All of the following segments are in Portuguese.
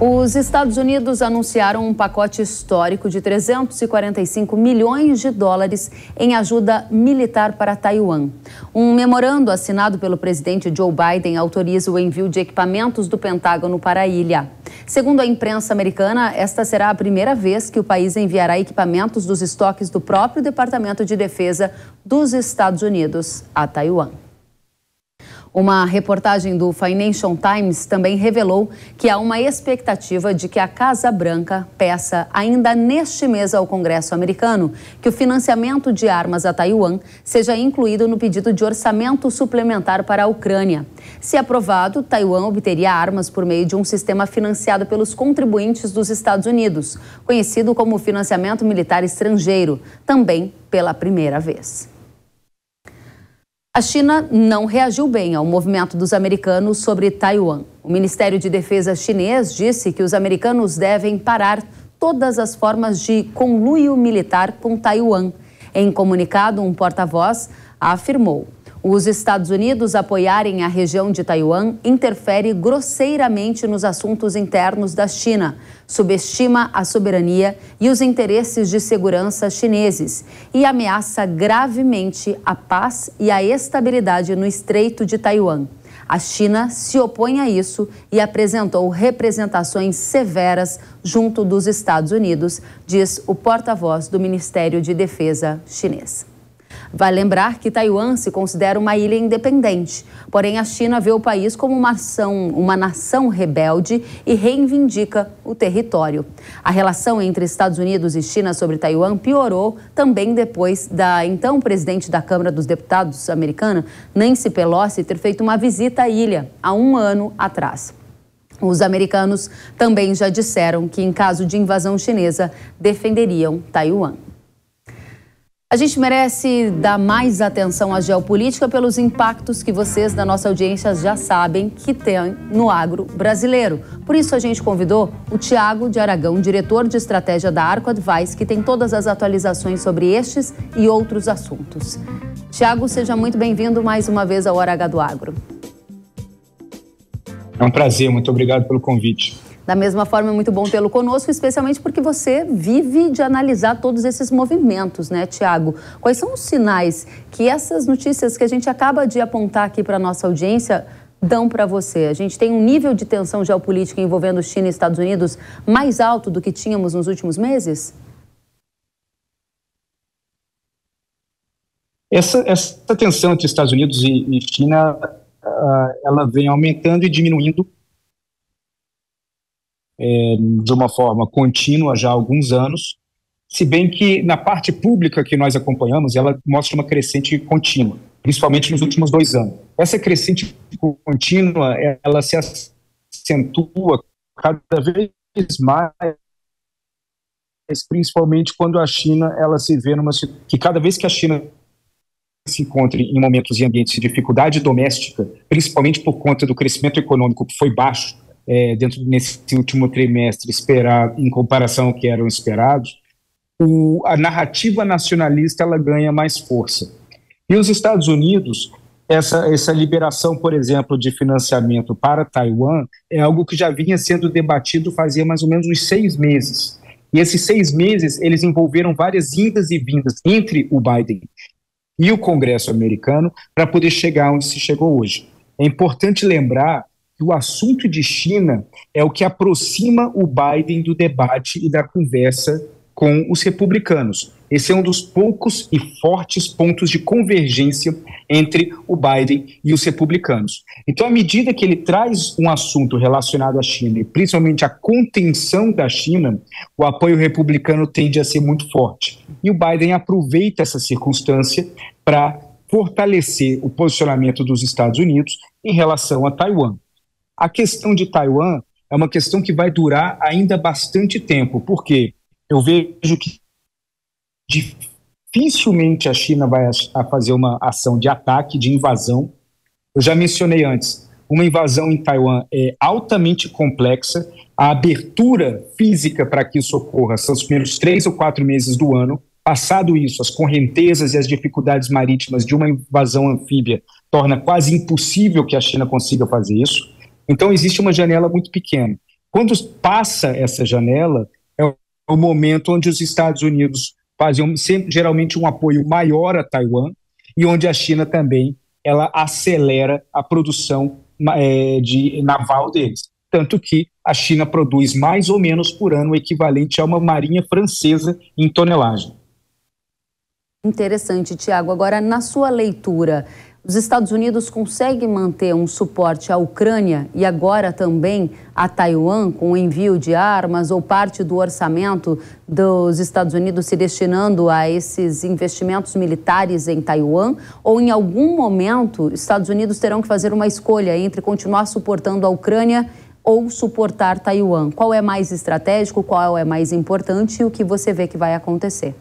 Os Estados Unidos anunciaram um pacote histórico de 345 milhões de dólares em ajuda militar para Taiwan. Um memorando assinado pelo presidente Joe Biden autoriza o envio de equipamentos do Pentágono para a ilha. Segundo a imprensa americana, esta será a primeira vez que o país enviará equipamentos dos estoques do próprio Departamento de Defesa dos Estados Unidos a Taiwan. Uma reportagem do Financial Times também revelou que há uma expectativa de que a Casa Branca peça ainda neste mês ao Congresso americano que o financiamento de armas a Taiwan seja incluído no pedido de orçamento suplementar para a Ucrânia. Se aprovado, Taiwan obteria armas por meio de um sistema financiado pelos contribuintes dos Estados Unidos, conhecido como financiamento militar estrangeiro, também pela primeira vez. A China não reagiu bem ao movimento dos americanos sobre Taiwan. O Ministério de Defesa chinês disse que os americanos devem parar todas as formas de conluio militar com Taiwan. Em comunicado, um porta-voz afirmou: os Estados Unidos apoiarem a região de Taiwan interfere grosseiramente nos assuntos internos da China, subestima a soberania e os interesses de segurança chineses e ameaça gravemente a paz e a estabilidade no Estreito de Taiwan. A China se opõe a isso e apresentou representações severas junto dos Estados Unidos, diz o porta-voz do Ministério de Defesa chinês. Vale lembrar que Taiwan se considera uma ilha independente, porém a China vê o país como uma nação rebelde e reivindica o território. A relação entre Estados Unidos e China sobre Taiwan piorou também depois da então presidente da Câmara dos Deputados americana, Nancy Pelosi, ter feito uma visita à ilha há um ano atrás. Os americanos também já disseram que, em caso de invasão chinesa, defenderiam Taiwan. A gente merece dar mais atenção à geopolítica pelos impactos que vocês da nossa audiência já sabem que tem no agro brasileiro. Por isso a gente convidou o Tiago de Aragão, diretor de estratégia da Arco Advice, que tem todas as atualizações sobre estes e outros assuntos. Tiago, seja muito bem-vindo mais uma vez ao Hora H do Agro. É um prazer, muito obrigado pelo convite. Da mesma forma, é muito bom tê-lo conosco, especialmente porque você vive de analisar todos esses movimentos, né, Tiago? Quais são os sinais que essas notícias que a gente acaba de apontar aqui para a nossa audiência dão para você? A gente tem um nível de tensão geopolítica envolvendo China e Estados Unidos mais alto do que tínhamos nos últimos meses? Essa tensão entre Estados Unidos e China, ela vem aumentando e diminuindo de uma forma contínua já há alguns anos, se bem que na parte pública que nós acompanhamos, ela mostra uma crescente contínua, principalmente nos últimos 2 anos. Essa crescente contínua, ela se acentua cada vez mais, principalmente quando a China, ela se vê que cada vez que a China se encontre em momentos e ambientes de dificuldade doméstica, principalmente por conta do crescimento econômico que foi baixo, nesse último trimestre, esperado em comparação ao que eram esperados, a narrativa nacionalista ela ganha mais força. E os Estados Unidos, essa liberação, por exemplo, de financiamento para Taiwan é algo que já vinha sendo debatido fazia mais ou menos uns 6 meses. E esses 6 meses, eles envolveram várias indas e vindas entre o Biden e o Congresso americano para poder chegar onde se chegou hoje. É importante lembrar que o assunto de China é o que aproxima o Biden do debate e da conversa com os republicanos. Esse é um dos poucos e fortes pontos de convergência entre o Biden e os republicanos. Então, à medida que ele traz um assunto relacionado à China, e principalmente a contenção da China, o apoio republicano tende a ser muito forte. E o Biden aproveita essa circunstância para fortalecer o posicionamento dos Estados Unidos em relação a Taiwan. A questão de Taiwan é uma questão que vai durar ainda bastante tempo, porque eu vejo que dificilmente a China vai fazer uma ação de ataque, de invasão. Eu já mencionei antes, uma invasão em Taiwan é altamente complexa, a abertura física para que isso ocorra são os primeiros 3 ou 4 meses do ano. Passado isso, as correntezas e as dificuldades marítimas de uma invasão anfíbia torna quase impossível que a China consiga fazer isso. Então existe uma janela muito pequena. Quando passa essa janela, é o momento onde os Estados Unidos faziam geralmente um apoio maior a Taiwan e onde a China também ela acelera a produção naval deles. Tanto que a China produz mais ou menos por ano o equivalente a uma marinha francesa em tonelagem. Interessante, Tiago. Agora, na sua leitura, os Estados Unidos conseguem manter um suporte à Ucrânia e agora também a Taiwan, com o envio de armas ou parte do orçamento dos Estados Unidos se destinando a esses investimentos militares em Taiwan? Ou em algum momento, os Estados Unidos terão que fazer uma escolha entre continuar suportando a Ucrânia ou suportar Taiwan? Qual é mais estratégico, qual é mais importante e o que você vê que vai acontecer?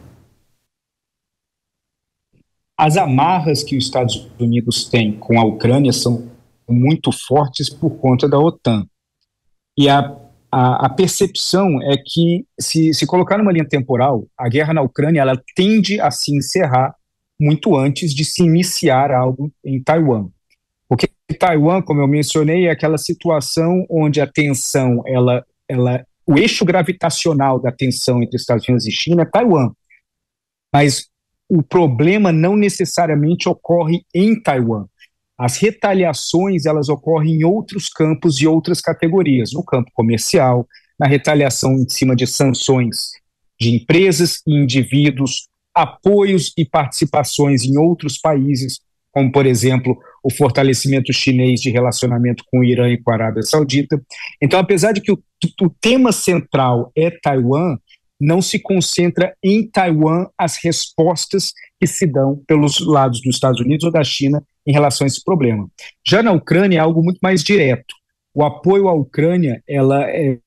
As amarras que os Estados Unidos têm com a Ucrânia são muito fortes por conta da OTAN. E a percepção é que, se colocar numa linha temporal, a guerra na Ucrânia ela tende a se encerrar muito antes de se iniciar algo em Taiwan. Porque Taiwan, como eu mencionei, é aquela situação onde a tensão, o eixo gravitacional da tensão entre Estados Unidos e China é Taiwan. Mas o problema não necessariamente ocorre em Taiwan. As retaliações, elas ocorrem em outros campos e outras categorias, no campo comercial, na retaliação em cima de sanções de empresas e indivíduos, apoios e participações em outros países, como, por exemplo, o fortalecimento chinês de relacionamento com o Irã e com a Arábia Saudita. Então, apesar de que o tema central é Taiwan, não se concentra em Taiwan as respostas que se dão pelos lados dos Estados Unidos ou da China em relação a esse problema. Já na Ucrânia é algo muito mais direto. O apoio à Ucrânia ela é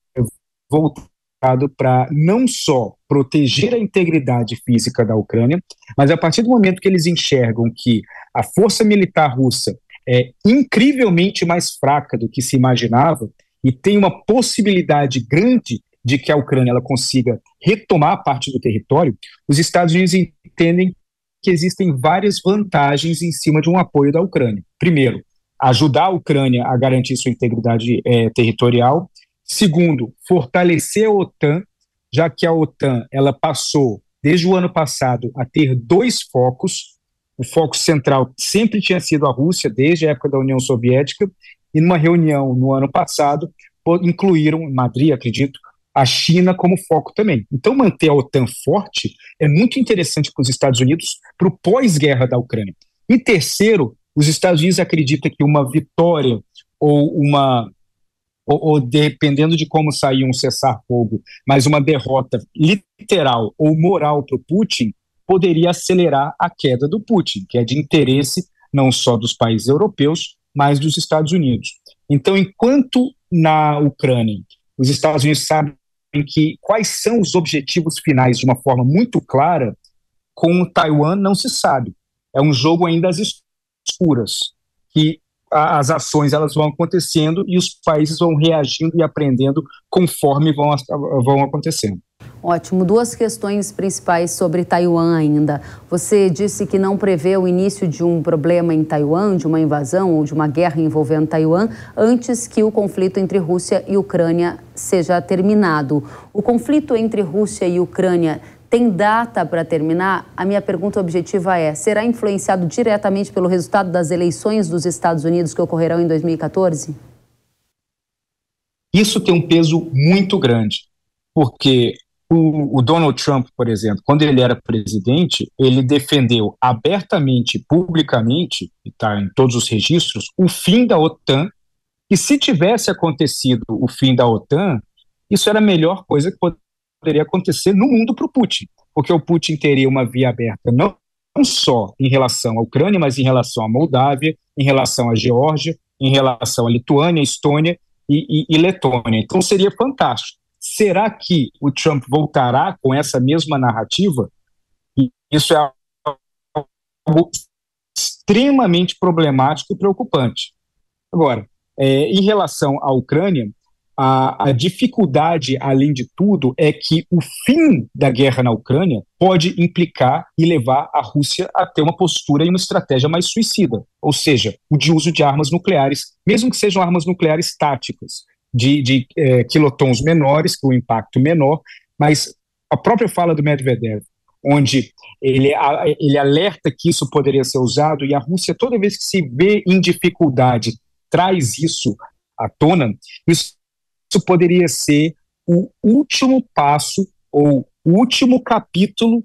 voltado para não só proteger a integridade física da Ucrânia, mas a partir do momento que eles enxergam que a força militar russa é incrivelmente mais fraca do que se imaginava e tem uma possibilidade grande de que a Ucrânia ela consiga retomar parte do território, os Estados Unidos entendem que existem várias vantagens em cima de um apoio da Ucrânia. Primeiro, ajudar a Ucrânia a garantir sua integridade territorial. Segundo, fortalecer a OTAN, já que a OTAN ela passou, desde o ano passado, a ter dois focos. O foco central sempre tinha sido a Rússia, desde a época da União Soviética, e numa reunião no ano passado, incluíram, em Madrid, acredito, a China como foco também. Então, manter a OTAN forte é muito interessante para os Estados Unidos para o pós-guerra da Ucrânia. E terceiro, os Estados Unidos acreditam que uma vitória ou dependendo de como sair um cessar-fogo, mas uma derrota literal ou moral para o Putin, poderia acelerar a queda do Putin, que é de interesse não só dos países europeus, mas dos Estados Unidos. Então, enquanto na Ucrânia os Estados Unidos sabem quais são os objetivos finais de uma forma muito clara, com Taiwan não se sabe. É um jogo ainda às escuras, que as ações elas vão acontecendo e os países vão reagindo e aprendendo conforme vão acontecendo. Ótimo. Duas questões principais sobre Taiwan ainda. Você disse que não prevê o início de um problema em Taiwan, de uma invasão ou de uma guerra envolvendo Taiwan, antes que o conflito entre Rússia e Ucrânia seja terminado. O conflito entre Rússia e Ucrânia tem data para terminar? A minha pergunta objetiva é: será influenciado diretamente pelo resultado das eleições dos Estados Unidos que ocorrerão em 2014? Isso tem um peso muito grande, porque o Donald Trump, por exemplo, quando ele era presidente, ele defendeu abertamente, publicamente, e está em todos os registros, o fim da OTAN, e se tivesse acontecido o fim da OTAN, isso era a melhor coisa que poderia acontecer no mundo para o Putin, porque o Putin teria uma via aberta não só em relação à Ucrânia, mas em relação à Moldávia, em relação à Geórgia, em relação à Lituânia, Estônia e Letônia. Então seria fantástico. Será que o Trump voltará com essa mesma narrativa? E isso é algo extremamente problemático e preocupante. Agora, em relação à Ucrânia, a dificuldade, além de tudo, é que o fim da guerra na Ucrânia pode implicar e levar a Rússia a ter uma postura e uma estratégia mais suicida, ou seja, o de uso de armas nucleares, mesmo que sejam armas nucleares táticas. quilotons menores, com um impacto menor, mas a própria fala do Medvedev, onde ele alerta que isso poderia ser usado, e a Rússia, toda vez que se vê em dificuldade, traz isso à tona, isso poderia ser o último passo ou o último capítulo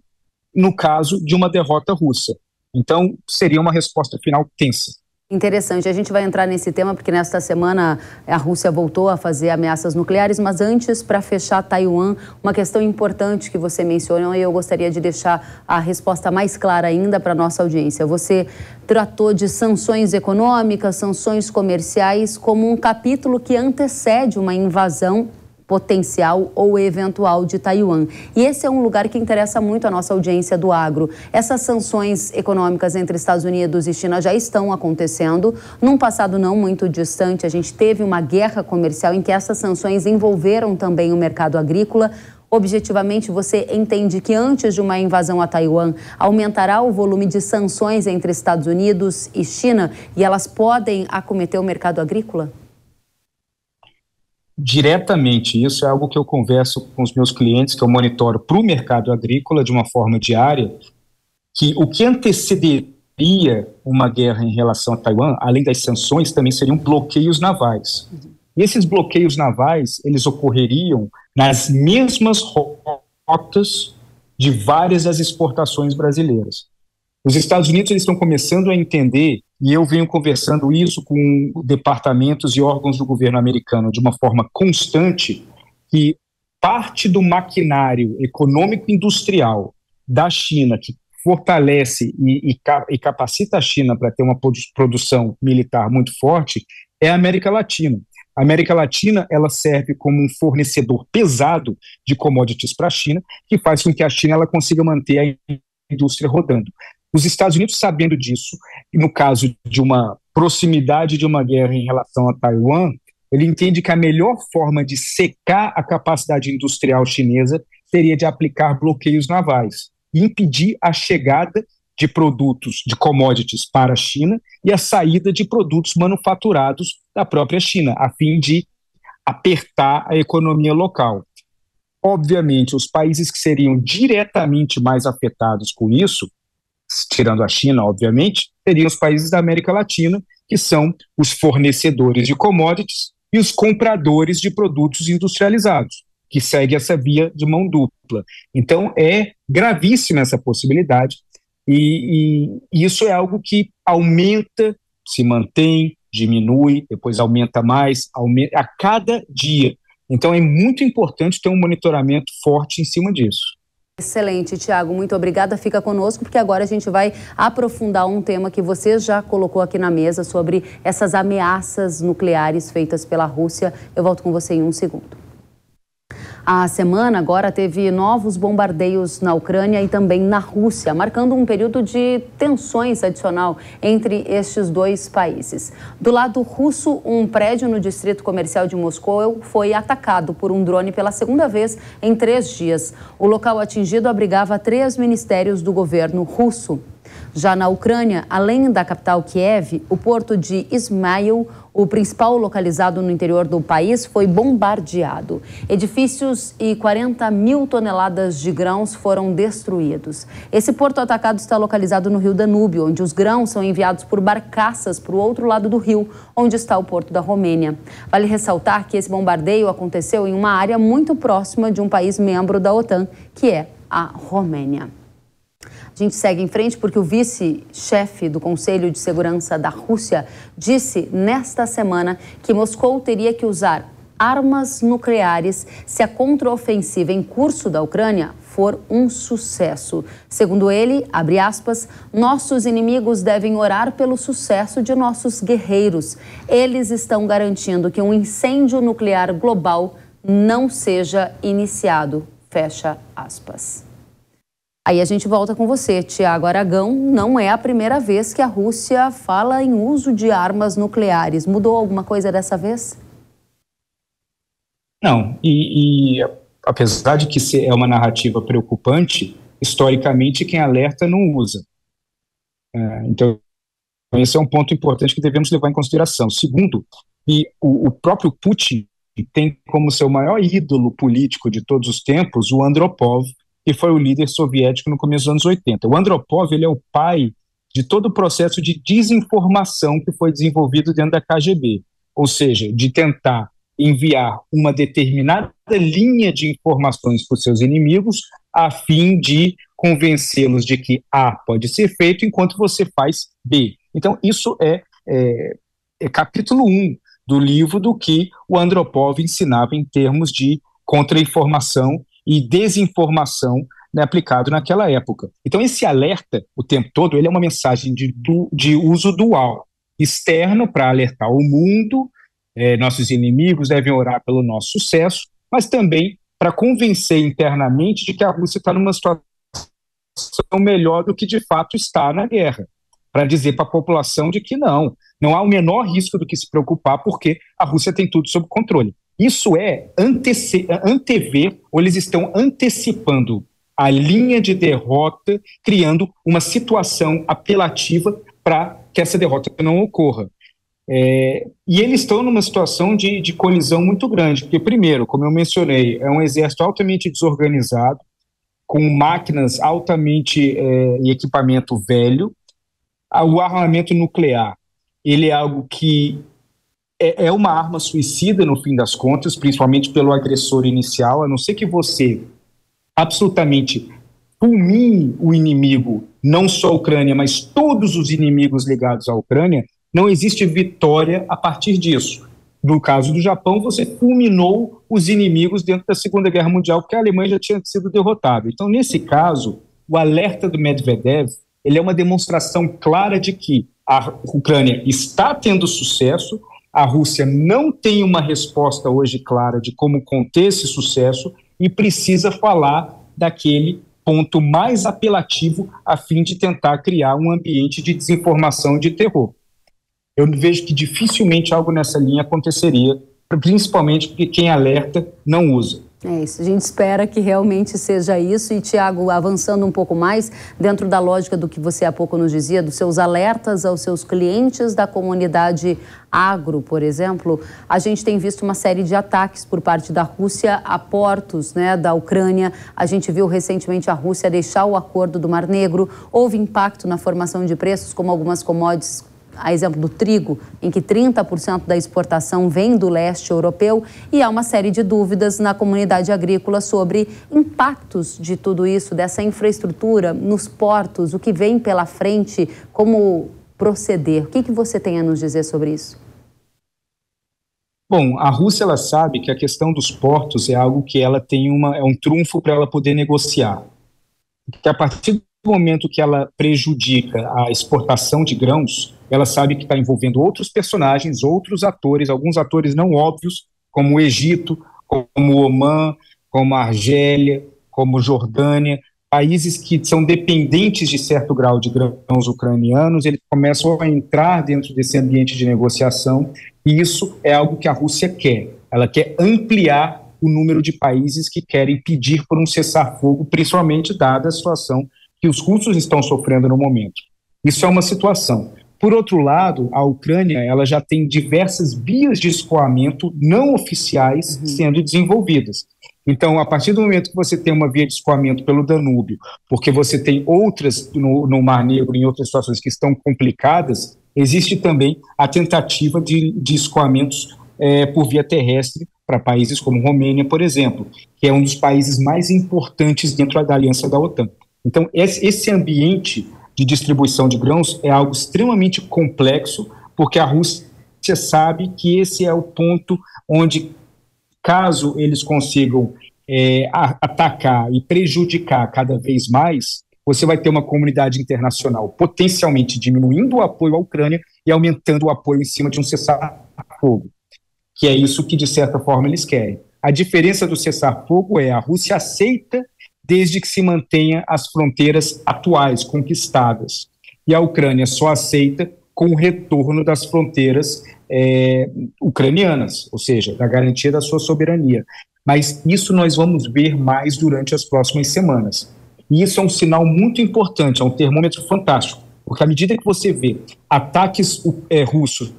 no caso de uma derrota russa. Então, seria uma resposta final tensa. Interessante, a gente vai entrar nesse tema porque nesta semana a Rússia voltou a fazer ameaças nucleares, mas antes, para fechar Taiwan, uma questão importante que você mencionou e eu gostaria de deixar a resposta mais clara ainda para a nossa audiência. Você tratou de sanções econômicas, sanções comerciais como um capítulo que antecede uma invasão potencial ou eventual de Taiwan. E esse é um lugar que interessa muito a nossa audiência do agro. Essas sanções econômicas entre Estados Unidos e China já estão acontecendo. Num passado não muito distante, a gente teve uma guerra comercial em que essas sanções envolveram também o mercado agrícola. Objetivamente, você entende que antes de uma invasão a Taiwan, aumentará o volume de sanções entre Estados Unidos e China e elas podem acometer o mercado agrícola? Diretamente, isso é algo que eu converso com os meus clientes, que eu monitoro para o mercado agrícola de uma forma diária, que o que antecederia uma guerra em relação a Taiwan, além das sanções, também seriam bloqueios navais. E esses bloqueios navais, eles ocorreriam nas mesmas rotas de várias das exportações brasileiras. Os Estados Unidos eles estão começando a entender, e eu venho conversando isso com departamentos e órgãos do governo americano de uma forma constante, que parte do maquinário econômico-industrial da China, que fortalece e capacita a China para ter uma produção militar muito forte, é a América Latina. A América Latina ela serve como um fornecedor pesado de commodities para a China, que faz com que a China ela consiga manter a indústria rodando. Os Estados Unidos, sabendo disso, e no caso de uma proximidade de uma guerra em relação a Taiwan, ele entende que a melhor forma de secar a capacidade industrial chinesa seria de aplicar bloqueios navais e impedir a chegada de produtos, de commodities para a China e a saída de produtos manufaturados da própria China, a fim de apertar a economia local. Obviamente, os países que seriam diretamente mais afetados com isso, tirando a China, obviamente, seriam os países da América Latina, que são os fornecedores de commodities e os compradores de produtos industrializados, que segue essa via de mão dupla. Então, é gravíssima essa possibilidade, e isso é algo que aumenta, se mantém, diminui, depois aumenta mais, aumenta a cada dia. Então, é muito importante ter um monitoramento forte em cima disso. Excelente, Tiago, muito obrigada. Fica conosco porque agora a gente vai aprofundar um tema que você já colocou aqui na mesa sobre essas ameaças nucleares feitas pela Rússia. Eu volto com você em um segundo. A semana agora teve novos bombardeios na Ucrânia e também na Rússia, marcando um período de tensões adicional entre estes dois países. Do lado russo, um prédio no distrito comercial de Moscou foi atacado por um drone pela segunda vez em 3 dias. O local atingido abrigava 3 ministérios do governo russo. Já na Ucrânia, além da capital Kiev, o porto de Ismail, o principal localizado no interior do país, foi bombardeado. Edifícios e 40 mil toneladas de grãos foram destruídos. Esse porto atacado está localizado no rio Danúbio, onde os grãos são enviados por barcaças para o outro lado do rio, onde está o porto da Romênia. Vale ressaltar que esse bombardeio aconteceu em uma área muito próxima de um país membro da OTAN, que é a Romênia. A gente segue em frente porque o vice-chefe do Conselho de Segurança da Rússia disse nesta semana que Moscou teria que usar armas nucleares se a contraofensiva em curso da Ucrânia for um sucesso. Segundo ele, abre aspas, nossos inimigos devem orar pelo sucesso de nossos guerreiros. Eles estão garantindo que um incêndio nuclear global não seja iniciado. Fecha aspas. Aí a gente volta com você, Tiago Aragão. Não é a primeira vez que a Rússia fala em uso de armas nucleares. Mudou alguma coisa dessa vez? Não, e apesar de que é uma narrativa preocupante, historicamente quem alerta não usa. Então, esse é um ponto importante que devemos levar em consideração. Segundo, e o próprio Putin, tem como seu maior ídolo político de todos os tempos o Andropov, que foi o líder soviético no começo dos anos 80. O Andropov, ele é o pai de todo o processo de desinformação que foi desenvolvido dentro da KGB, ou seja, de tentar enviar uma determinada linha de informações para os seus inimigos a fim de convencê-los de que A pode ser feito enquanto você faz B. Então, isso é capítulo 1 do livro do que o Andropov ensinava em termos de contra-informação e desinformação, né, aplicado naquela época. Então, esse alerta, o tempo todo, ele é uma mensagem de uso dual, externo para alertar o mundo, nossos inimigos devem orar pelo nosso sucesso, mas também para convencer internamente de que a Rússia está numa situação melhor do que de fato está na guerra, para dizer para a população de que não há o menor risco do que se preocupar, porque a Rússia tem tudo sob controle. Isso é antever, ou eles estão antecipando a linha de derrota, criando uma situação apelativa para que essa derrota não ocorra. E eles estão numa situação de colisão muito grande, porque, primeiro, como eu mencionei, é um exército altamente desorganizado, com máquinas altamente e equipamento velho. O armamento nuclear, ele é algo que é uma arma suicida, no fim das contas, principalmente pelo agressor inicial, a não ser que você absolutamente fulmine o inimigo, não só a Ucrânia, mas todos os inimigos ligados à Ucrânia, não existe vitória a partir disso. No caso do Japão, você fulminou os inimigos dentro da Segunda Guerra Mundial, porque a Alemanha já tinha sido derrotada. Então, nesse caso, o alerta do Medvedev, ele é uma demonstração clara de que a Ucrânia está tendo sucesso, a Rússia não tem uma resposta hoje clara de como conter esse sucesso e precisa falar daquele ponto mais apelativo a fim de tentar criar um ambiente de desinformação e de terror. Eu vejo que dificilmente algo nessa linha aconteceria, principalmente porque quem alerta não usa. É isso, a gente espera que realmente seja isso. E, Tiago, avançando um pouco mais, dentro da lógica do que você há pouco nos dizia, dos seus alertas aos seus clientes da comunidade agro, por exemplo, a gente tem visto uma série de ataques por parte da Rússia a portos, né, da Ucrânia. A gente viu recentemente a Rússia deixar o acordo do Mar Negro. Houve impacto na formação de preços, como algumas commodities, a exemplo do trigo, em que 30% da exportação vem do leste europeu, e há uma série de dúvidas na comunidade agrícola sobre impactos de tudo isso, dessa infraestrutura nos portos, o que vem pela frente, como proceder. O que você tem a nos dizer sobre isso? Bom, a Rússia, ela sabe que a questão dos portos é algo que ela tem é um trunfo para ela poder negociar. Porque a partir do momento que ela prejudica a exportação de grãos, ela sabe que está envolvendo outros personagens, outros atores, alguns atores não óbvios, como o Egito, como o Omã, como a Argélia, como Jordânia, países que são dependentes de certo grau de grãos ucranianos. Eles começam a entrar dentro desse ambiente de negociação, e isso é algo que a Rússia quer. Ela quer ampliar o número de países que querem pedir por um cessar-fogo, principalmente dada a situação que os russos estão sofrendo no momento. Isso é uma situação. Por outro lado, a Ucrânia, ela já tem diversas vias de escoamento não oficiais sendo desenvolvidas. Então, a partir do momento que você tem uma via de escoamento pelo Danúbio, porque você tem outras no Mar Negro, em outras situações que estão complicadas, existe também a tentativa de escoamentos por via terrestre para países como Romênia, por exemplo, que é um dos países mais importantes dentro da aliança da OTAN. Então, esse ambiente de distribuição de grãos é algo extremamente complexo, porque a Rússia sabe que esse é o ponto onde, caso eles consigam atacar e prejudicar cada vez mais, você vai ter uma comunidade internacional potencialmente diminuindo o apoio à Ucrânia e aumentando o apoio em cima de um cessar-fogo, que é isso que, de certa forma, eles querem. A diferença do cessar-fogo é a Rússia aceita desde que se mantenha as fronteiras atuais, conquistadas. E a Ucrânia só aceita com o retorno das fronteiras ucranianas, ou seja, da garantia da sua soberania. Mas isso nós vamos ver mais durante as próximas semanas. E isso é um sinal muito importante, é um termômetro fantástico, porque à medida que você vê ataques russos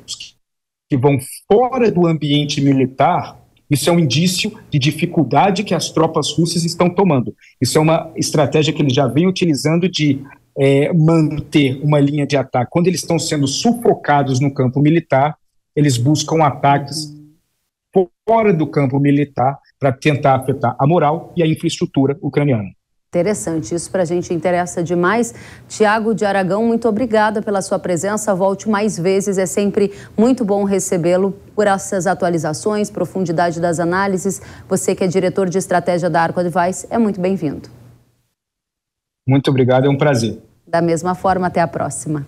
que vão fora do ambiente militar, Isso é um indício de dificuldade que as tropas russas estão tomando. Isso é uma estratégia que eles já vêm utilizando de manter uma linha de ataque. Quando eles estão sendo sufocados no campo militar, eles buscam ataques fora do campo militar para tentar afetar a moral e a infraestrutura ucraniana. Interessante, isso para a gente interessa demais. Tiago de Aragão, muito obrigada pela sua presença. Volte mais vezes, é sempre muito bom recebê-lo por essas atualizações, profundidade das análises. Você que é diretor de estratégia da Arco Advice, é muito bem-vindo. Muito obrigado, é um prazer. Da mesma forma, até a próxima.